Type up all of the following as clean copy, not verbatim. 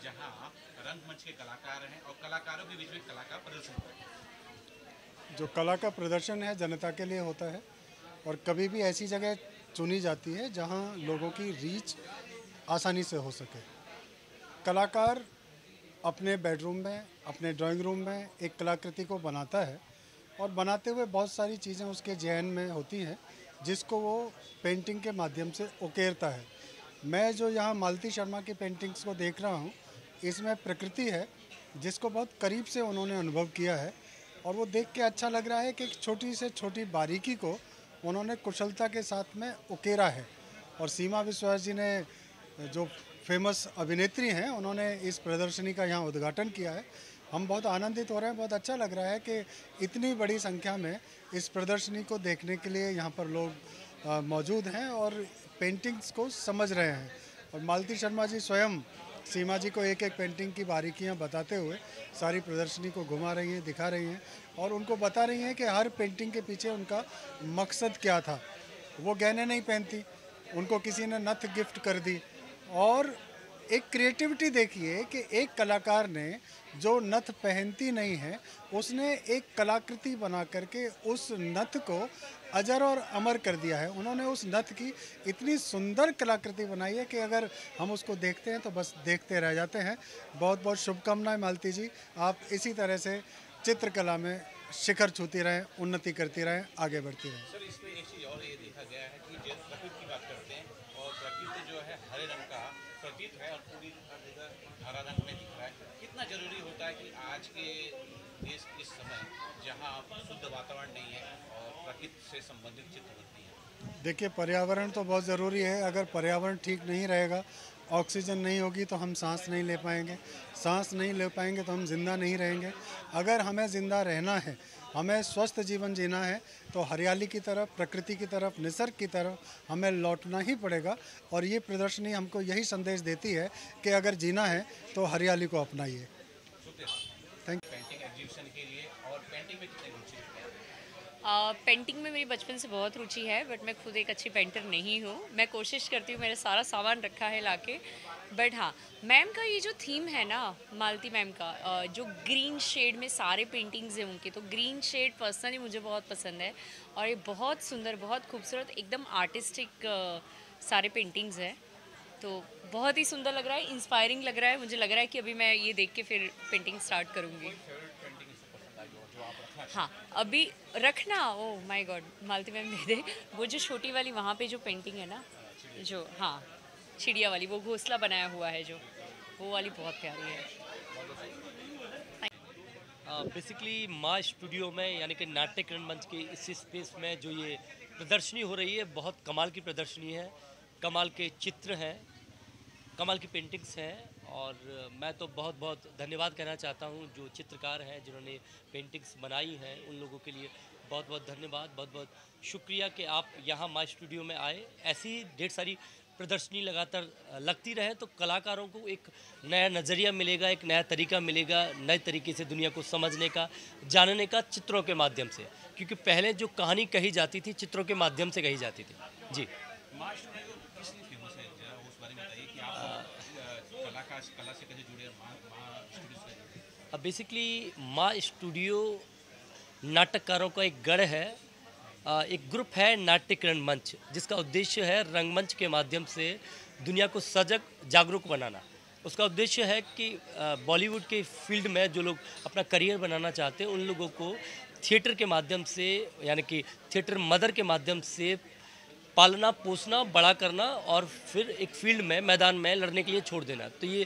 जहां रंगमंच के कलाकार हैं और कलाकारों के बीच में कला का प्रदर्शन होता है। जो कला का प्रदर्शन है जनता के लिए होता है और कभी भी ऐसी जगह चुनी जाती है जहां लोगों की रीच आसानी से हो सके। कलाकार अपने बेडरूम में, अपने ड्राइंग रूम में एक कलाकृति को बनाता है और बनाते हुए बहुत सारी चीज़ें उसके जहन में होती हैं जिसको वो पेंटिंग के माध्यम से उकेरता है। मैं जो यहाँ मालती शर्मा की पेंटिंग्स को देख रहा हूँ, इसमें प्रकृति है जिसको बहुत करीब से उन्होंने अनुभव किया है और वो देख के अच्छा लग रहा है कि एक छोटी से छोटी बारीकी को उन्होंने कुशलता के साथ में उकेरा है। और सीमा विश्वास जी ने जो फेमस अभिनेत्री हैं, उन्होंने इस प्रदर्शनी का यहाँ उद्घाटन किया है। हम बहुत आनंदित हो रहे हैं, बहुत अच्छा लग रहा है कि इतनी बड़ी संख्या में इस प्रदर्शनी को देखने के लिए यहाँ पर लोग मौजूद हैं और पेंटिंग्स को समझ रहे हैं। और मालती शर्मा जी स्वयं सीमा जी को एक एक पेंटिंग की बारीकियाँ बताते हुए सारी प्रदर्शनी को घुमा रही हैं, दिखा रही हैं और उनको बता रही हैं कि हर पेंटिंग के पीछे उनका मकसद क्या था। वो गहने नहीं पहनती, उनको किसी ने नथ गिफ्ट कर दी और एक क्रिएटिविटी देखिए कि एक कलाकार ने जो नथ पहनती नहीं है उसने एक कलाकृति बना करके उस नथ को अजर और अमर कर दिया है। उन्होंने उस नथ की इतनी सुंदर कलाकृति बनाई है कि अगर हम उसको देखते हैं तो बस देखते रह जाते हैं। बहुत बहुत शुभकामनाएं मालती जी, आप इसी तरह से चित्रकला में शिखर छूती रहें, उन्नति करती रहें, आगे बढ़ती रहें। सर, इसमें एक चीज़ और ये देखा गया है कि जब प्रकृति की बात करते हैं और प्रकृति जो है हरे रंग का प्रतीक है और पूरी हर जगह हरा रंग में दिख रहा है। कितना जरूरी होता है कि आज के देश इस समय जहां शुद्ध वातावरण नहीं है और प्रकृति से संबंधित चित्र बनती है। देखिए, पर्यावरण तो बहुत ज़रूरी है। अगर पर्यावरण ठीक नहीं रहेगा, ऑक्सीजन नहीं होगी तो हम सांस नहीं ले पाएंगे, सांस नहीं ले पाएंगे तो हम ज़िंदा नहीं रहेंगे। अगर हमें ज़िंदा रहना है, हमें स्वस्थ जीवन जीना है तो हरियाली की तरफ, प्रकृति की तरफ, निसर्ग की तरफ हमें लौटना ही पड़ेगा। और ये प्रदर्शनी हमको यही संदेश देती है कि अगर जीना है तो हरियाली को अपनाइए। Thank you. पेंटिंग एग्जीबिशन के लिए और पेंटिंग में कितने रुचि रखते हैं? पेंटिंग में मेरी बचपन से बहुत रुचि है, बट मैं खुद एक अच्छी पेंटर नहीं हूँ। मैं कोशिश करती हूँ, मेरा सारा सामान रखा है लाके। बट हाँ, मैम का ये जो थीम है ना, मालती मैम का, जो ग्रीन शेड में सारे पेंटिंग्स हैं उनके, तो ग्रीन शेड पर्सनली मुझे बहुत पसंद है और ये बहुत सुंदर, बहुत खूबसूरत, एकदम आर्टिस्टिक सारे पेंटिंग्स हैं। तो बहुत ही सुंदर लग रहा है, इंस्पायरिंग लग रहा है। मुझे लग रहा है कि अभी मैं ये देख के फिर पेंटिंग स्टार्ट करूँगी। फेवरेट पेंटिंग इससे पसंद आई हो जो आप रखना हाँ, अभी रखना, oh my God, Malati ma'am दे दे। वो जो छोटी वाली वहाँ पे जो पेंटिंग है ना, जो, हाँ, चिड़िया वाली, वो घोंसला बनाया हुआ है जो, वो वाली बहुत प्यारी है। बेसिकली माँ स्टूडियो में यानी कि नाट्यकरण मंच के इस स्पेस में जो ये प्रदर्शनी हो रही है, बहुत कमाल की प्रदर्शनी है। कमाल के चित्र हैं, कमाल की पेंटिंग्स हैं और मैं तो बहुत बहुत धन्यवाद कहना चाहता हूँ जो चित्रकार हैं जिन्होंने पेंटिंग्स बनाई हैं, उन लोगों के लिए बहुत बहुत धन्यवाद, बहुत बहुत शुक्रिया कि आप यहाँ माय स्टूडियो में आए। ऐसी ढेर सारी प्रदर्शनी लगातार लगती रहे तो कलाकारों को एक नया नज़रिया मिलेगा, एक नया तरीका मिलेगा, नए तरीके से दुनिया को समझने का, जानने का, चित्रों के माध्यम से। क्योंकि पहले जो कहानी कही जाती थी चित्रों के माध्यम से कही जाती थी। जी, माँ स्टूडियो किस लिए फेमस है, जरा उस बारे में बताइए कि आप कला से कैसे जुड़े, माँ स्टूडियो से जुड़े। बेसिकली माँ स्टूडियो नाटककारों का एक गढ़ है, एक ग्रुप है नाट्यकरण मंच, जिसका उद्देश्य है रंगमंच के माध्यम से दुनिया को सजग जागरूक बनाना। उसका उद्देश्य है कि बॉलीवुड के फील्ड में जो लोग अपना करियर बनाना चाहते हैं उन लोगों को थिएटर के माध्यम से, यानी कि थिएटर मदर के माध्यम से पालना, पोसना, बड़ा करना और फिर एक फील्ड में, मैदान में लड़ने के लिए छोड़ देना। तो ये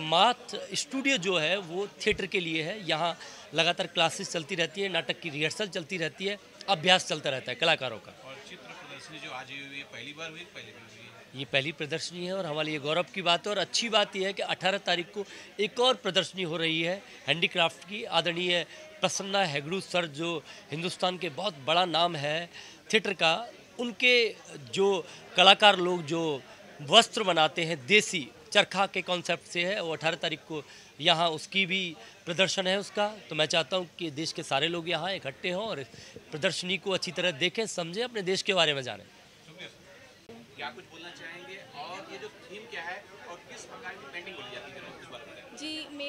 माथ स्टूडियो जो है वो थिएटर के लिए है। यहाँ लगातार क्लासेस चलती रहती है, नाटक की रिहर्सल चलती रहती है, अभ्यास चलता रहता है कलाकारों का। और चित्र प्रदर्शनी जो आज हुई है, पहली बार हुई, पहले भी हुई है? ये पहली प्रदर्शनी है और हमारे लिए गौरव की बात है। और अच्छी बात यह है कि 18 तारीख को एक और प्रदर्शनी हो रही है हैंडीक्राफ्ट की। आदरणीय प्रसन्ना हेगड़ू सर, जो हिंदुस्तान के बहुत बड़ा नाम है थिएटर का, उनके जो कलाकार लोग जो वस्त्र बनाते हैं देसी चरखा के कॉन्सेप्ट से है, वो 18 तारीख को यहाँ उसकी भी प्रदर्शन है उसका। तो मैं चाहता हूँ कि देश के सारे लोग यहाँ इकट्ठे हों और प्रदर्शनी को अच्छी तरह देखें, समझें, अपने देश के बारे में जानें। शुक्रिया सर। क्या कुछ बोलना चाहेंगे और ये जो थीम क्या है और किस प्रकार की पेंटिंग बोली जाती है, उस बारे में?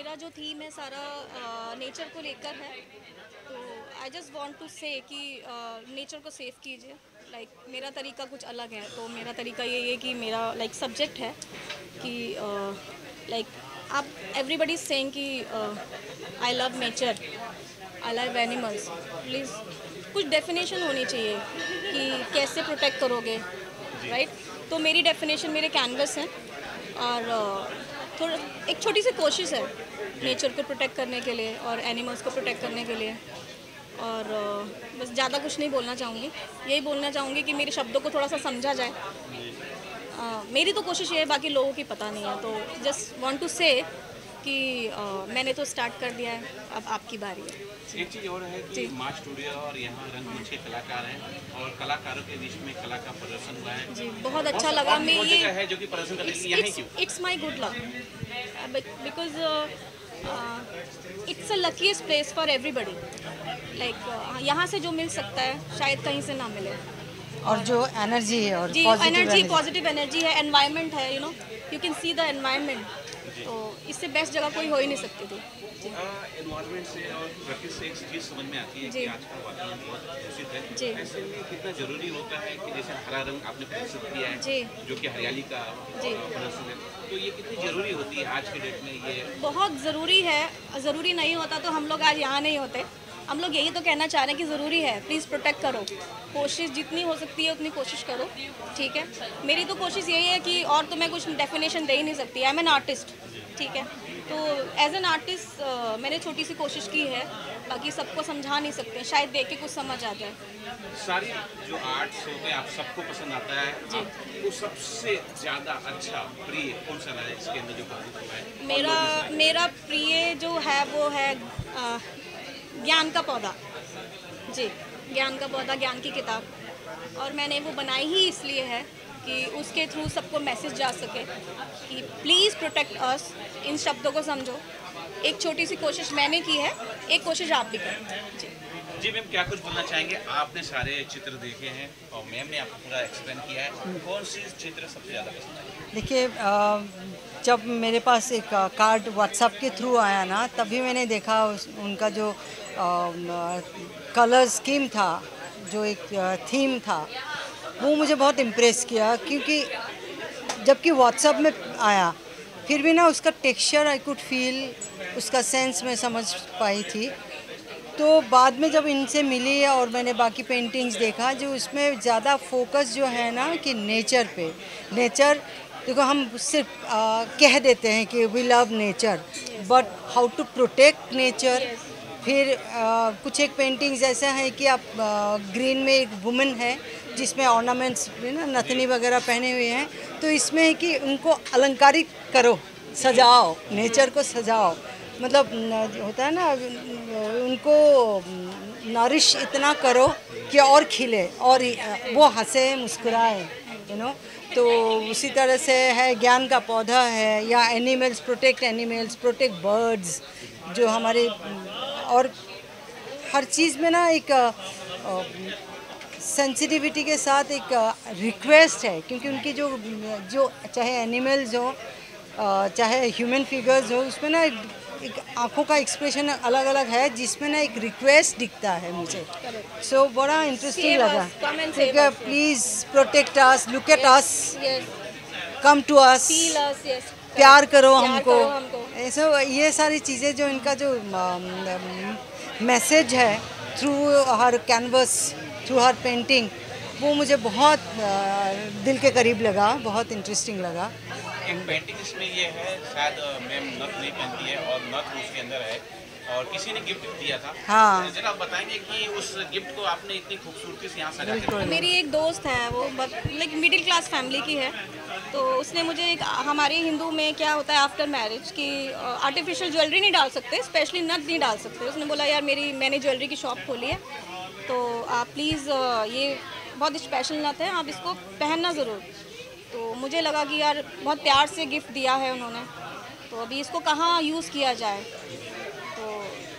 मेरा जो थीम है सारा नेचर को लेकर है, तो आई जस्ट वांट टू से कि नेचर को सेव कीजिए। लाइक मेरा तरीका कुछ अलग है, तो मेरा तरीका ये है कि मेरा लाइक सब्जेक्ट है कि लाइक आप एवरीबडी सेइंग कि I love nature, I love animals, please कुछ डेफिनेशन होनी चाहिए कि कैसे प्रोटेक्ट करोगे, राइट? तो मेरी डेफिनेशन मेरे कैनवस हैं और थोड़ा एक छोटी सी कोशिश है नेचर को प्रोटेक्ट करने के लिए और एनिमल्स को प्रोटेक्ट करने के लिए। और बस ज़्यादा कुछ नहीं बोलना चाहूँगी, यही बोलना चाहूँगी कि मेरे शब्दों को थोड़ा सा समझा जाए। मेरी तो कोशिश ये है, बाकी लोगों की पता नहीं है। तो जस्ट वांट टू से कि मैंने तो स्टार्ट कर दिया है, अब आपकी बारी है। एक चीज़ और है कि माँ स्टूडियो और यहाँ रंगमंच के कलाकार हैं और कलाकारों के बीच में कला का प्रदर्शन हुआ है जी, बहुत अच्छा लगा। मैं बहुत ये जगह है जो कि प्रदर्शन करने के लिए यहाँ क्यों? It's my good luck because it's a luckiest place for everybody. Like यहाँ से जो मिल सकता है शायद कहीं से ना मिले। और जो एनर्जी है और जी, एनर्जी, पॉजिटिव एनर्जी है, एनवायरनमेंट है, you know you can see the environment. तो इससे बेस्ट जगह कोई हो ही नहीं सकती थी। एनवायरनमेंट से और प्रकृति से एक चीज़ समझ में आती है कि आज का वातावरण बहुत दूषित है। जी। ऐसे में कितना जरूरी होता है कि जैसे हरा रंग आपने प्रदर्शित किया है, जी। जो कि हरियाली का जी। प्रदर्शन है, तो ये कितनी जरूरी होती है आज के डेट में? ये बहुत ज़रूरी है। ज़रूरी नहीं होता तो हम लोग आज यहाँ नहीं होते। हम लोग यही तो कहना चाह रहे हैं कि ज़रूरी है, प्लीज़ प्रोटेक्ट करो, कोशिश जितनी हो सकती है उतनी कोशिश करो, ठीक है? मेरी तो कोशिश यही है कि, और तो मैं कुछ डेफिनेशन दे ही नहीं सकती। आई एम एन आर्टिस्ट, ठीक है? तो एज एन आर्टिस्ट मैंने छोटी सी कोशिश की है, बाकी सबको समझा नहीं सकते, शायद देख के कुछ समझ आ जाए। सारी जो आर्ट्स होते हैं आप सबको पसंद आता है, आपको सबसे ज़्यादा अच्छा प्रिय कौन सा है इसके अंदर जो प्रदर्शित हुआ है? मेरा प्रिय जो है वो है ज्ञान का पौधा। जी, ज्ञान का पौधा, ज्ञान की किताब। और मैंने वो बनाई ही इसलिए है कि उसके थ्रू सबको मैसेज जा सके कि प्लीज़ प्रोटेक्ट अस। इन शब्दों को समझो। एक छोटी सी कोशिश मैंने की है, एक कोशिश आप भी करें। जी जी मैम, क्या कुछ बोलना चाहेंगे? आपने सारे चित्र देखे हैं और मैम ने आपको पूरा एक्सप्लेन किया है, कौन सी चित्र सबसे ज़्यादा पसंद आई? देखिए, जब मेरे पास एक कार्ड व्हाट्सएप के थ्रू आया ना, तभी मैंने देखा उनका जो कलर स्कीम था, जो एक थीम था, वो मुझे बहुत इम्प्रेस किया। क्योंकि जबकि व्हाट्सएप में आया फिर भी ना उसका टेक्सचर आई कुड फील, उसका सेंस मैं समझ पाई थी। तो बाद में जब इनसे मिली और मैंने बाकी पेंटिंग्स देखा, जो उसमें ज़्यादा फोकस जो है ना कि नेचर पे। नेचर देखो, हम सिर्फ कह देते हैं कि we love nature, but how to protect nature. फिर कुछ एक पेंटिंग्स ऐसे हैं कि आप ग्रीन में एक वुमेन है जिसमें ऑर्नामेंट्स ना नथनी वगैरह पहने हुए हैं, तो इसमें है कि उनको अलंकारिक करो, सजाओ, नेचर को सजाओ। मतलब होता है ना, उनको नरिश इतना करो कि और खिले और वो हंसे, मुस्कुराए, यू नो। तो उसी तरह से है ज्ञान का पौधा है, या एनिमल्स, प्रोटेक्ट बर्ड्स, जो हमारे, और हर चीज़ में ना एक सेंसिटिविटी के साथ एक रिक्वेस्ट है। क्योंकि उनकी जो चाहे एनिमल्स हो चाहे ह्यूमन फिगर्स हो, उसमें ना एक आँखों का एक्सप्रेशन अलग अलग है, जिसमें ना एक रिक्वेस्ट दिखता है मुझे। सो बड़ा इंटरेस्टिंग लगा। Please protect us, look at us, come to us, प्यार करो हमको। ऐसा ये सारी चीज़ें जो इनका जो मैसेज है थ्रू हर कैनवस, थ्रू हर पेंटिंग, वो मुझे बहुत दिल के करीब लगा, बहुत इंटरेस्टिंग लगा। एक पेंटिंग इसमें ये है, शायद मैम नथ नहीं पहनती है और नथ उसके अंदर है और किसी ने गिफ्ट दिया था। हाँ, जरा आप बताएंगे कि उस गिफ्ट को आपने इतनी खूबसूरती से यहाँ सजा के। मेरी एक दोस्त है, वो लाइक मिडिल क्लास फैमिली की है, तो उसने मुझे एक, हमारे हिंदू में क्या होता है आफ्टर मैरिज कि आर्टिफिशियल ज्वेलरी नहीं डाल सकते, स्पेशली नथ नहीं डाल सकते। उसने बोला यार मैंने ज्वेलरी की शॉप खोली है, तो आप प्लीज़ ये बहुत स्पेशल नथ है, आप इसको पहनना ज़रूर। तो मुझे लगा कि यार बहुत प्यार से गिफ्ट दिया है उन्होंने, तो अभी इसको कहाँ यूज़ किया जाए, तो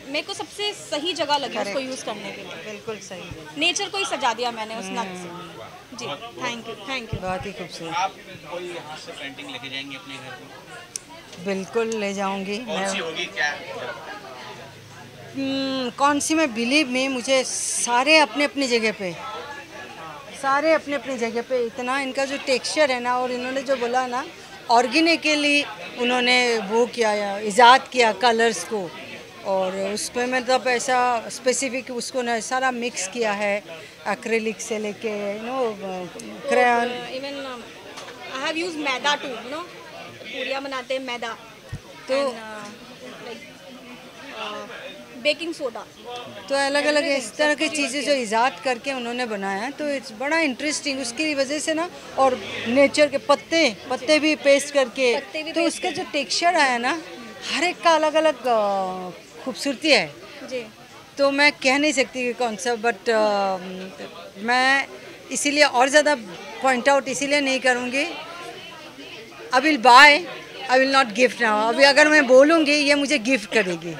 मेरे को सबसे सही जगह लगी उसको यूज़ करने के लिए। बिल्कुल सही, नेचर को ही सजा दिया मैंने उस नथ से। जी, थैंक यू। बहुत ही खूबसूरत। आप कोई यहाँ से पेंटिंग लेके जाएंगे अपने घर को? बिल्कुल ले जाऊंगी कौन सी मैं। होगी क्या? कौन सी मैं बिलीव में मुझे सारे अपने अपनी जगह पे, सारे अपने अपनी जगह पे, इतना इनका जो टेक्सचर है ना, और इन्होंने जो बोला ना ऑर्गेनिकली उन्होंने वो किया या इजाद किया कलर्स को, और उसमें मतलब ऐसा स्पेसिफिक उसको ना सारा मिक्स किया है एक्रेलिक से लेके crayon. Even I have use maida too, पूरियाँ बनाते हैं मैदा, तो बेकिंग सोडा। तो अलग अलग इस तरह की चीज़ें जो इजाद करके उन्होंने बनाया है, तो इट्स बड़ा इंटरेस्टिंग उसकी वजह से ना। और नेचर के पत्ते भी पेस्ट करके, पत्ते भी तो पेस्ट उसका जो टेक्सचर आया ना, हर एक का अलग अलग खूबसूरती है। जी। तो मैं कह नहीं सकती कि कौन सा, बट मैं इसीलिए और ज़्यादा पॉइंट आउट इसीलिए नहीं करूँगी। I will buy, I will not gift now. अभी अगर मैं बोलूँगी ये मुझे गिफ्ट करेगी।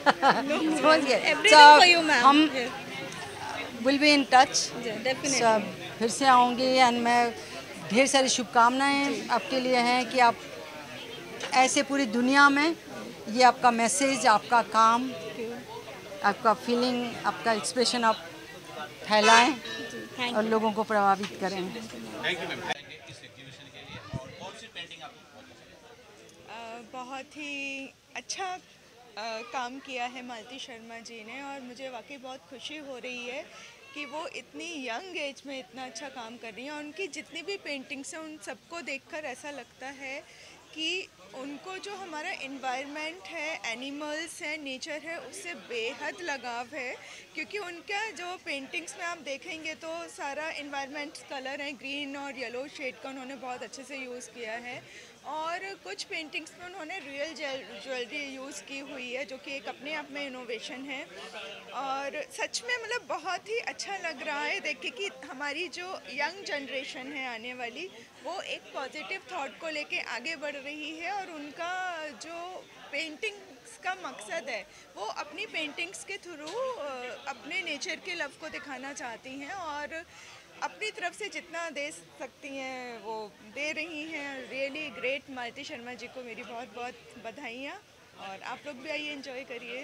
समझ गए? Everything for you, ma'am. हम will be in touch. Definitely. फिर से आऊँगी, एंड मैं ढेर सारी शुभकामनाएं आपके लिए हैं कि आप ऐसे पूरी दुनिया में ये आपका मैसेज, आपका काम, आपका फीलिंग, आपका एक्सप्रेशन आप फैलाएं थैंक और लोगों को प्रभावित करें। Thank you ma'am. इस एग्जीबिशन के लिए और कौन सी पेंटिंग आपको बहुत पसंद है? बहुत ही अच्छा काम किया है मालती शर्मा जी ने, और मुझे वाकई बहुत खुशी हो रही है कि वो इतनी यंग एज में इतना अच्छा काम कर रही हैं। और उनकी जितनी भी पेंटिंग्स हैं उन सबको देखकर ऐसा लगता है कि उनको जो हमारा एनवायरनमेंट है, एनिमल्स है, नेचर है, उससे बेहद लगाव है। क्योंकि उनका जो पेंटिंग्स में आप देखेंगे तो सारा एनवायरनमेंट कलर है, ग्रीन और येलो शेड का उन्होंने बहुत अच्छे से यूज़ किया है। और कुछ पेंटिंग्स में उन्होंने रियल ज्वेलरी यूज़ की हुई है, जो कि एक अपने आप में इनोवेशन है। और सच में मतलब बहुत ही अच्छा लग रहा है देख के कि हमारी जो यंग जनरेशन है आने वाली, वो एक पॉजिटिव थॉट को लेके आगे बढ़ रही है। और उनका जो पेंटिंग्स का मकसद है, वो अपनी पेंटिंग्स के थ्रू अपने नेचर के लव को दिखाना चाहती हैं, और अपनी तरफ से जितना दे सकती हैं वो दे रही हैं। रियली ग्रेट मालती शर्मा जी को मेरी बहुत बहुत बधाइयाँ, और आप लोग भी आइए एंजॉय करिए।